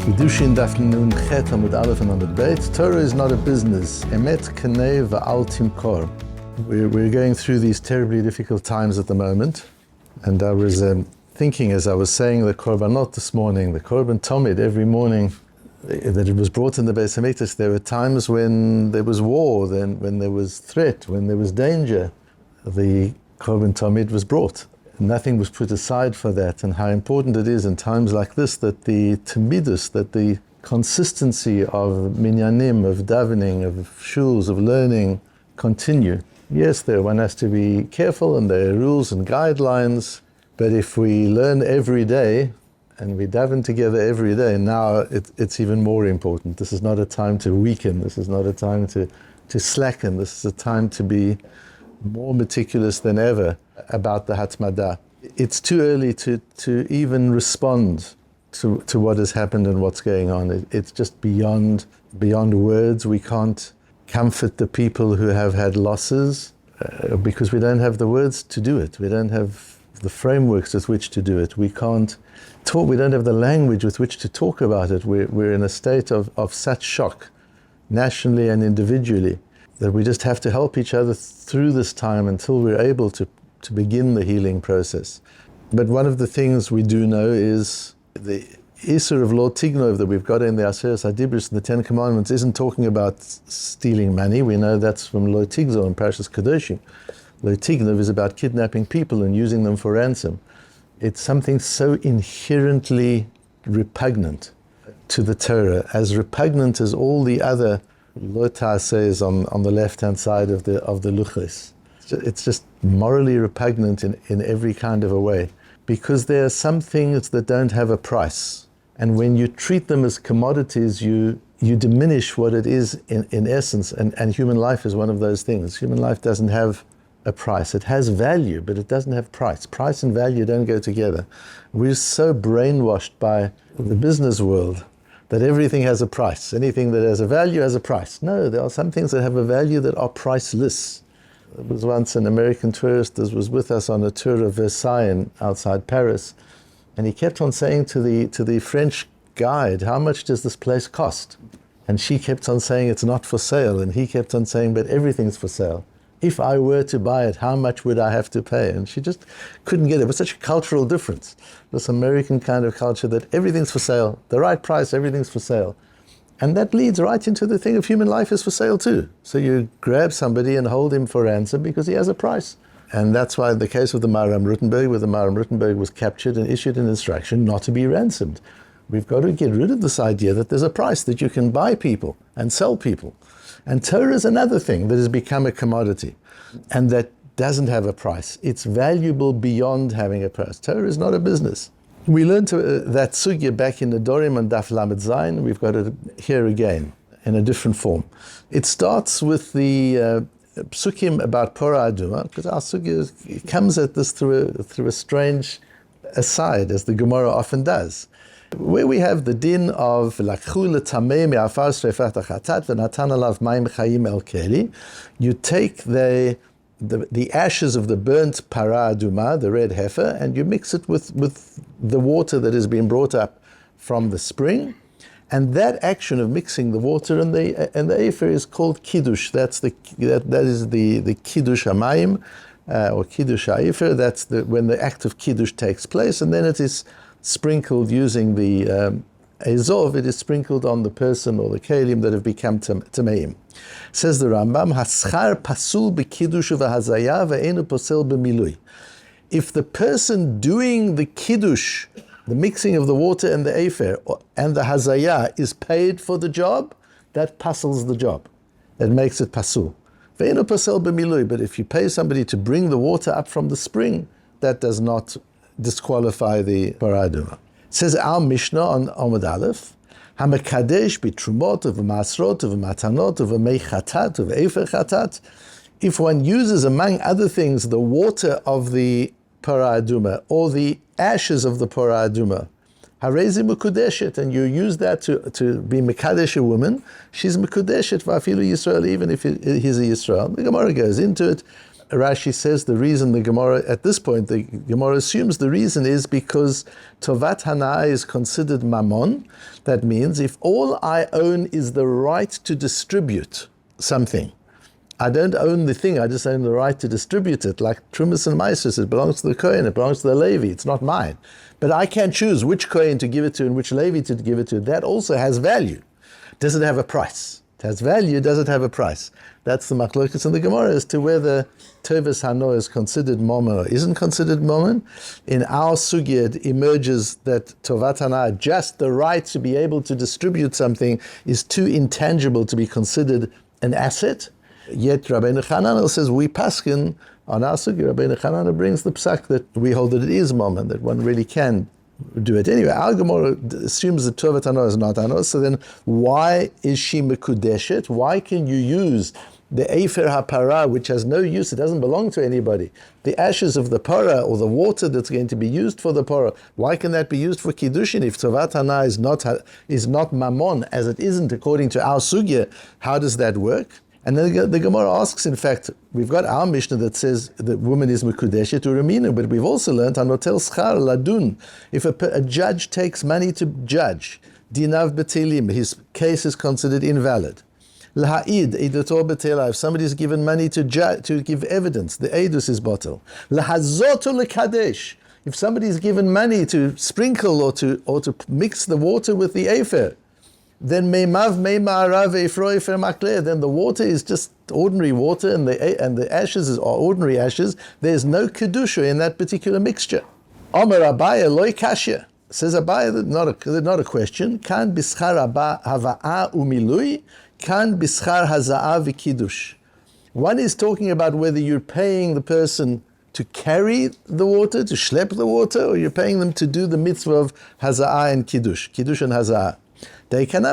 Kiddushin Daf Yomi KIDDUSHIN. Torah is not a business. Emet kenei va'al tmכור. We're going through these terribly difficult times at the moment, and I was thinking as I was saying the korbanot this morning, the korban Talmud every morning, that it was brought in the Beis Hamikdash. There were times when there was war, then when there was threat, when there was danger, the korban Talmud was brought. Nothing was put aside for that, and how important it is in times like this that the tamidus, that the consistency of minyanim, of davening, of shuls, of learning continue. Yes, one has to be careful, and there are rules and guidelines, but if we learn every day and we daven together every day, now it's even more important. This is not a time to weaken, this is not a time to slacken, this is a time to be more meticulous than ever about the hatmada. It's too early to even respond to what has happened and what's going on. It's just beyond words. We can't comfort the people who have had losses because we don't have the words to do it. We don't have the frameworks with which to do it. We can't talk, we don't have the language with which to talk about it. We're in a state of such shock, nationally and individually, that we just have to help each other through this time until we're able to begin the healing process. But one of the things we do know is the Isur of Lo Tignov that we've got in the Aseres HaDibros and the Ten Commandments isn't talking about stealing money. We know that's from Lo Tigzo in Parshas Kedoshim. Lo Tignov is about kidnapping people and using them for ransom. It's something so inherently repugnant to the Torah, as repugnant as all the other Lo Ta'aseh on the left-hand side of the luchos. It's just morally repugnant in every kind of a way, because there are some things that don't have a price. And when you treat them as commodities, you diminish what it is in essence, and human life is one of those things. Human life doesn't have a price. It has value, but it doesn't have price. Price and value don't go together. We're so brainwashed by the business world that everything has a price. Anything that has a value has a price. No, there are some things that have a value that are priceless. There was once an American tourist that was with us on a tour of Versailles outside Paris, and he kept on saying to the French guide, "How much does this place cost?" And she kept on saying, "It's not for sale," and he kept on saying, "But everything's for sale. If I were to buy it, how much would I have to pay?" And she just couldn't get it. It was such a cultural difference, this American kind of culture that everything's for sale, the right price, everything's for sale. And that leads right into the thing of human life is for sale too. So you grab somebody and hold him for ransom because he has a price. And that's why the case of the Maharam Rutenberg, where the Maharam Rutenberg was captured and issued an instruction not to be ransomed. We've got to get rid of this idea that there's a price, that you can buy people and sell people. And Torah is another thing that has become a commodity and that doesn't have a price. It's valuable beyond having a price. Torah is not a business. We learned that sugya back in the Dorim and Daf Lamed Zayin. We've got it here again in a different form. It starts with the psukim about Pora Aduma, because our sugya comes at this through a strange aside, as the Gemara often does, where we have the din of Lakhu letamei me'afar sreifat hachatat v'natan alav mayim chayim el keli. You take the ashes of the burnt para aduma, the red heifer, and you mix it with the water that has been brought up from the spring, and that action of mixing the water and the heifer is called kiddush. That is the kiddush hamayim or kiddush heifer. That's when the act of kiddush takes place, and then it is sprinkled using the Ezov, it is sprinkled on the person or the kelim that have become tameim. Says the Rambam, Haschar pasul b'kiddush v'hazaya ve'enu posel b'milui. If the person doing the kiddush, the mixing of the water and the efer and the hazaya is paid for the job, that pasels the job. That makes it pasul. Ve'enu posel b'milui. But if you pay somebody to bring the water up from the spring, that does not disqualify the paraduma. Says our Mishnah on Amud Aleph, Hamakadesh b'trumot v'masrot v'matanot v'mei chatat v'efer chatat. If one uses, among other things, the water of the paraduma or the ashes of the paraduma, harezi mekudeshet, and you use that to be mekadesh a woman, she's mekudeshet v'afilu Yisrael, even if he's a Yisrael. The Gemara goes into it. Rashi says the reason the Gemara, at this point, the Gemara assumes the reason is because Tovat Hana'ah is considered mammon. That means if all I own is the right to distribute something, I don't own the thing, I just own the right to distribute it, like Trumas and Maisus, it belongs to the Kohen, it belongs to the Levi, it's not mine. But I can choose which Kohen to give it to and which Levi to give it to. That also has value. Does it have a price? It has value, does it have a price? That's the machlokas in the Gemara as to whether Tovas Hano is considered mammon or isn't considered mammon. In our sugya, it emerges that Tovat Hana'ah, just the right to be able to distribute something, is too intangible to be considered an asset. Yet Rabbeinu Chananel says we paskin on our sugya. Rabbeinu Chananel brings the psak that we hold that it is mammon, that one really can do it. Anyway, our Gemara assumes that Tovat Hana'ah is not Hana'ah, so then why is she mekudeshet? Why can you use the Efer HaPara, which has no use, it doesn't belong to anybody, the ashes of the para or the water that's going to be used for the para, why can that be used for Kiddushin if Tovat Hana'ah is not mammon, as it isn't according to our sugya? How does that work? And then the Gemara asks, in fact, we've got our Mishnah that says that woman is mekudeshet u'ramina, but we've also learned, hanotel schar ladun, if a judge takes money to judge, dinav betelim, his case is considered invalid. Laha'id, idator betela, if somebody's given money to give evidence, the eidus is bottle. Lahazotu lekadesh, if somebody's given money to sprinkle or to mix the water with the efer, then meimav meimarav efro efer makler, then the water is just ordinary water and the ashes are ordinary ashes. There's no kedusha in that particular mixture. Omer Abaya loy kashya, says Abaya, not a question. Kan bischar hava'a umilui, kan bischar haza'a v'kiddush. One is talking about whether you're paying the person to carry the water, to schlep the water, or you're paying them to do the mitzvah of haza'a and kiddush and haza'a. If you look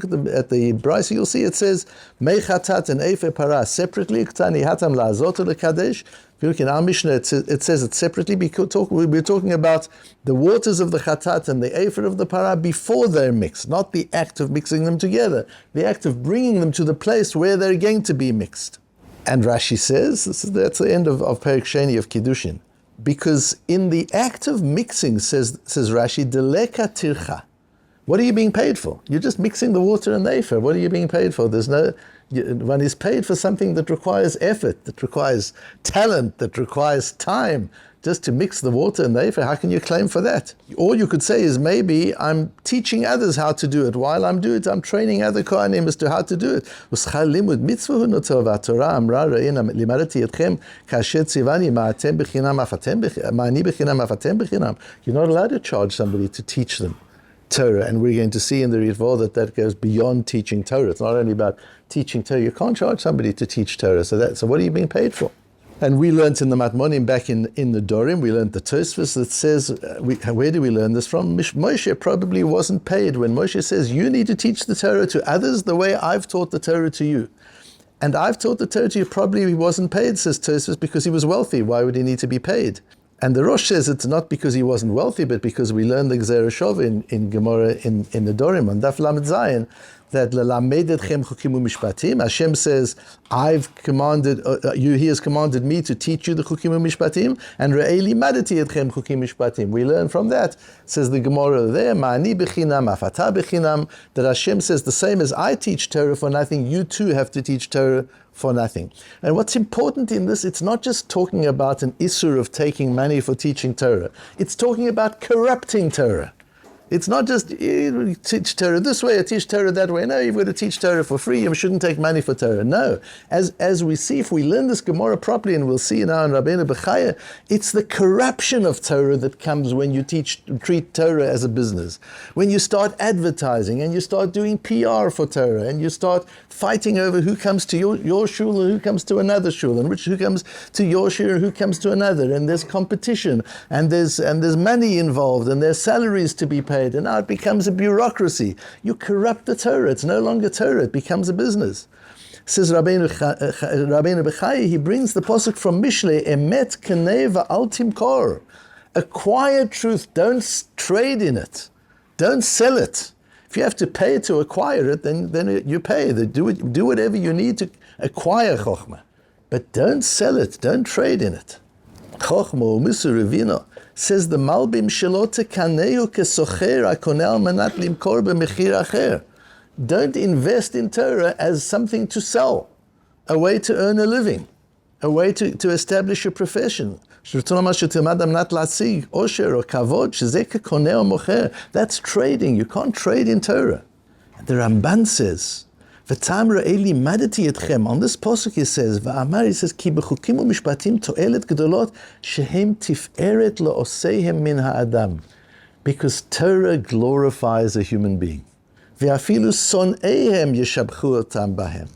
at the Brisa, you'll see it says mei chatat and efer para separately. If you look in our Mishnah, it says it separately because we're talking about the waters of the chatat and the efer of the para before they're mixed, not the act of mixing them together, the act of bringing them to the place where they're going to be mixed. And Rashi says, that's the end of Perek Sheni of Kiddushin. Because in the act of mixing, says Rashi, deleka tircha. What are you being paid for? You're just mixing the water and the efer. What are you being paid for? One is paid for something that requires effort, that requires talent, that requires time, just to mix the water and the efer. How can you claim for that? All you could say is maybe I'm teaching others how to do it. While I'm doing it, I'm training other kohanim as to how to do it. You're not allowed to charge somebody to teach them Torah, and we're going to see in the Ritva that goes beyond teaching Torah. It's not only about teaching Torah. You can't charge somebody to teach Torah. So what are you being paid for? And we learned in the Matmonim back in the Dorim, we learned the Tosfos that says, where do we learn this from? Moshe probably wasn't paid when Moshe says, you need to teach the Torah to others the way I've taught the Torah to you. And I've taught the Torah to you, probably he wasn't paid, says Tosfos, because he was wealthy. Why would he need to be paid? And the Rosh says it's not because he wasn't wealthy, but because we learned the Gzera Shova in Gemara in the Dorim, on Daf Lamed Zayin, that lelamed etchem chukim u'mishpatim. Hashem says, I've commanded He has commanded me to teach you the chukim u'mishpatim, and re'ei limadeti etchem chukim mishpatim. We learn from that, says the Gemara there, ma'ani bechinam, afata bechinam, that Hashem says the same as I teach Torah for nothing, you too have to teach Torah for nothing. And what's important in this, it's not just talking about an issur of taking money for teaching Torah. It's talking about corrupting Torah. It's not just teach Torah this way or teach Torah that way. No, you've got to teach Torah for free. You shouldn't take money for Torah. No. As we see, if we learn this Gemara properly, and we'll see now in Rabbeinu Bechaya, it's the corruption of Torah that comes when you treat Torah as a business. When you start advertising and you start doing PR for Torah and you start fighting over who comes to your shul and who comes to another shul and who comes to your shiur and who comes to another, and there's competition and there's money involved and there's salaries to be paid. And now it becomes a bureaucracy. You corrupt the Torah. It's no longer Torah. It becomes a business. Says Rabbeinu Bechaya, he brings the pasuk from Mishlei, Emet kenei va'al timkor. Acquire truth. Don't trade in it. Don't sell it. If you have to pay to acquire it, then you pay. Do whatever you need acquire chokhmah, but don't sell it, don't trade in it. Chokhmah u'musu revino, says the Malbim shelo tekaneu kesocher hakoneh al manat limkor b'mechir acher. Don't invest in Torah as something to sell, a way to earn a living, a way to establish a profession. That's trading. You can't trade in Torah. The Ramban says, on this pasuk he says, he says, Ki b'chukim u'mishpatim to'elet gedolot shehem tiferet lo'oseihem min ha'adam. Because Torah glorifies a human being. Ve'afilu son'eihem yeshabchu otam bahem.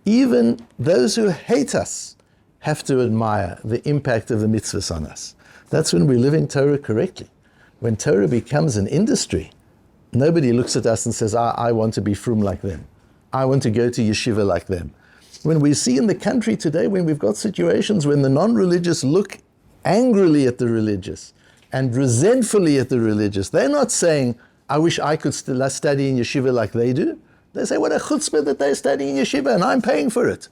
Even those who hate us have to admire the impact of the mitzvahs on us. That's when we're living Torah correctly. When Torah becomes an industry, nobody looks at us and says, I want to be frum like them. I want to go to yeshiva like them. When we see in the country today, when we've got situations when the non-religious look angrily at the religious and resentfully at the religious, they're not saying, I wish I could study in yeshiva like they do. They say, what a chutzpah that they're studying yeshiva and I'm paying for it.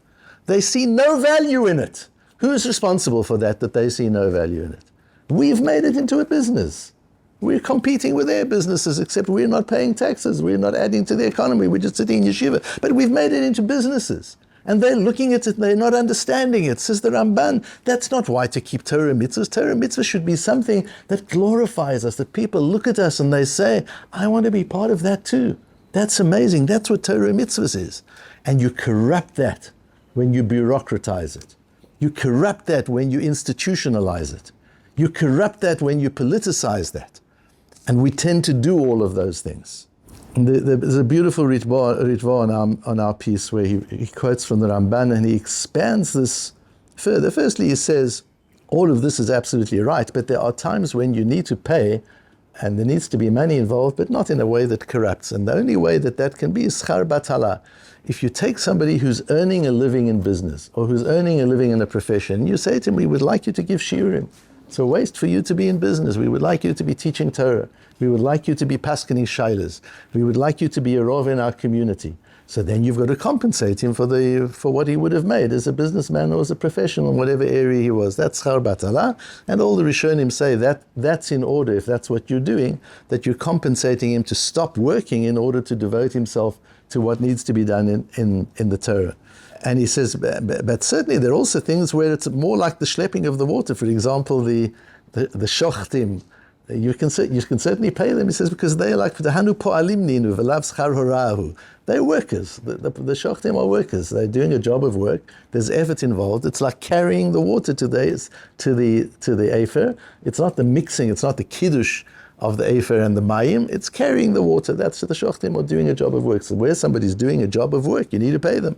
They see no value in it. Who is responsible for that they see no value in it? We've made it into a business. We're competing with their businesses, except we're not paying taxes. We're not adding to the economy. We're just sitting in yeshiva. But we've made it into businesses. And they're looking at it, they're not understanding it. Says the Ramban, that's not why to keep Torah mitzvahs. Torah mitzvahs should be something that glorifies us, that people look at us and they say, I want to be part of that too. That's amazing. That's what Torah mitzvahs is. And you corrupt that when you bureaucratize it. You corrupt that when you institutionalize it. You corrupt that when you politicize that. And we tend to do all of those things. There's a beautiful ritva on our piece where he quotes from the Ramban and he expands this further. Firstly, he says, all of this is absolutely right, but there are times when you need to pay and there needs to be money involved, but not in a way that corrupts. And the only way that can be is schar batala. If you take somebody who's earning a living in business or who's earning a living in a profession, you say to him, we would like you to give shiurim. It's a waste for you to be in business. We would like you to be teaching Torah. We would like you to be paskening shailas. We would like you to be a rov in our community. So then you've got to compensate him for what he would have made as a businessman or as a professional in whatever area he was. That's schar batala. And all the Rishonim say that's in order, if that's what you're doing, that you're compensating him to stop working in order to devote himself to what needs to be done in the Torah. And he says, but certainly there are also things where it's more like the schlepping of the water. For example, the shochtim, you can certainly pay them. He says, because they are like the hanu po'alim ninu v'lav schar horahu. They're workers. The shochtim are workers. They're doing a job of work. There's effort involved. It's like carrying the water to the afer. It's not the mixing. It's not the kiddush of the afer and the mayim. It's carrying the water. That's the shochtim are doing a job of work. So where somebody's doing a job of work, you need to pay them.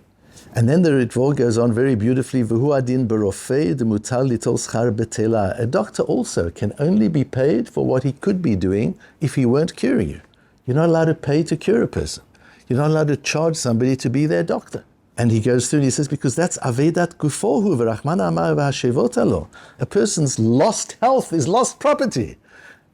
And then the Ritva goes on very beautifully, V'hu adin berofei demutar litol schar betela. A doctor also can only be paid for what he could be doing if he weren't curing you. You're not allowed to pay to cure a person. You're not allowed to charge somebody to be their doctor. And he goes through and he says, because that's avedat gufohu v'rachmana amar v'hashevot alo. A person's lost health is lost property.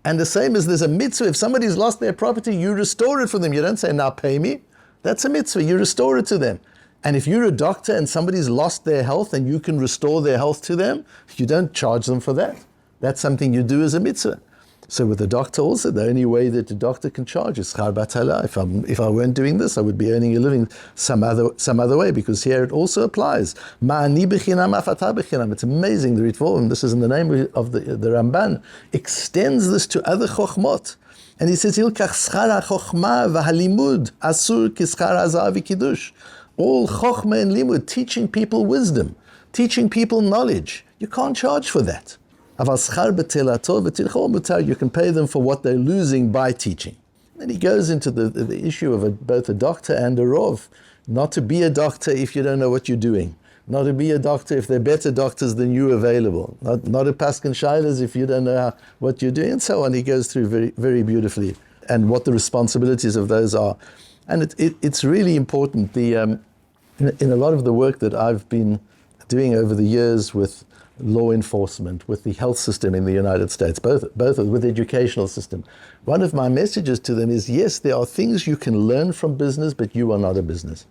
And the same as there's a mitzvah, if somebody's lost their property, you restore it for them. You don't say, now pay me. That's a mitzvah. You restore it to them. And if you're a doctor and somebody's lost their health and you can restore their health to them, you don't charge them for that. That's something you do as a mitzvah. So with the doctor also, the only way that the doctor can charge is schar batala. If I weren't doing this, I would be earning a living some other way, because here it also applies. Ma'ani b'chinam afata b'chinam. It's amazing, the Ritva, this is in the name of the Ramban, extends this to other chokhmot. And he says, Hilkach schar ha-chokhma v'halimud asur kischar ha-zahav v'kiddush. All chokhmah and limud, teaching people wisdom, teaching people knowledge. You can't charge for that. You can pay them for what they're losing by teaching. Then he goes into the issue of both a doctor and a rov. Not to be a doctor if you don't know what you're doing. Not to be a doctor if there are better doctors than you available. Not a paskin shailas if you don't know what you're doing, and so on. He goes through very, very beautifully, and what the responsibilities of those are. And it's really important. In a lot of the work that I've been doing over the years with law enforcement, with the health system in the United States, both with the educational system, one of my messages to them is, yes, there are things you can learn from business, but you are not a business.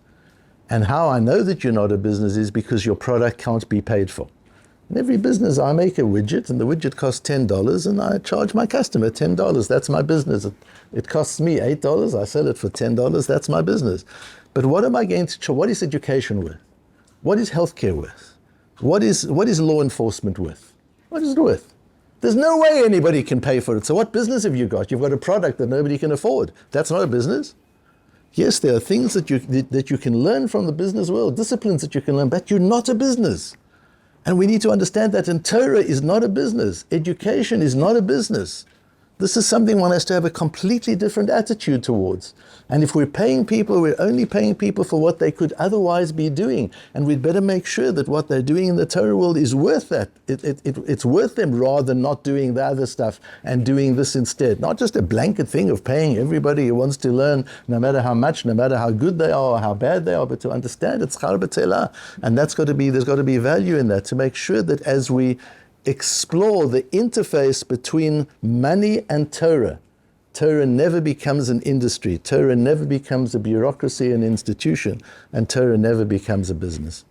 And how I know that you're not a business is because your product can't be paid for. In every business, I make a widget, and the widget costs $10, and I charge my customer $10. That's my business. It costs me $8. I sell it for $10. That's my business. But what am I going to charge? What is education worth? What is healthcare worth? What is law enforcement worth? What is it worth? There's no way anybody can pay for it. So what business have you got? You've got a product that nobody can afford. That's not a business. Yes, there are things that you can learn from the business world, disciplines that you can learn, but you're not a business. And we need to understand that, and Torah is not a business. Education is not a business. This is something one has to have a completely different attitude towards. And if we're paying people, we're only paying people for what they could otherwise be doing. And we'd better make sure that what they're doing in the Torah world is worth that. It's worth them rather than not doing the other stuff and doing this instead. Not just a blanket thing of paying everybody who wants to learn, no matter how much, no matter how good they are or how bad they are, but to understand it's schar b'tzelah. And there's got to be value in that, to make sure that as we explore the interface between money and Torah, Torah never becomes an industry, Torah never becomes a bureaucracy, an institution, and Torah never becomes a business.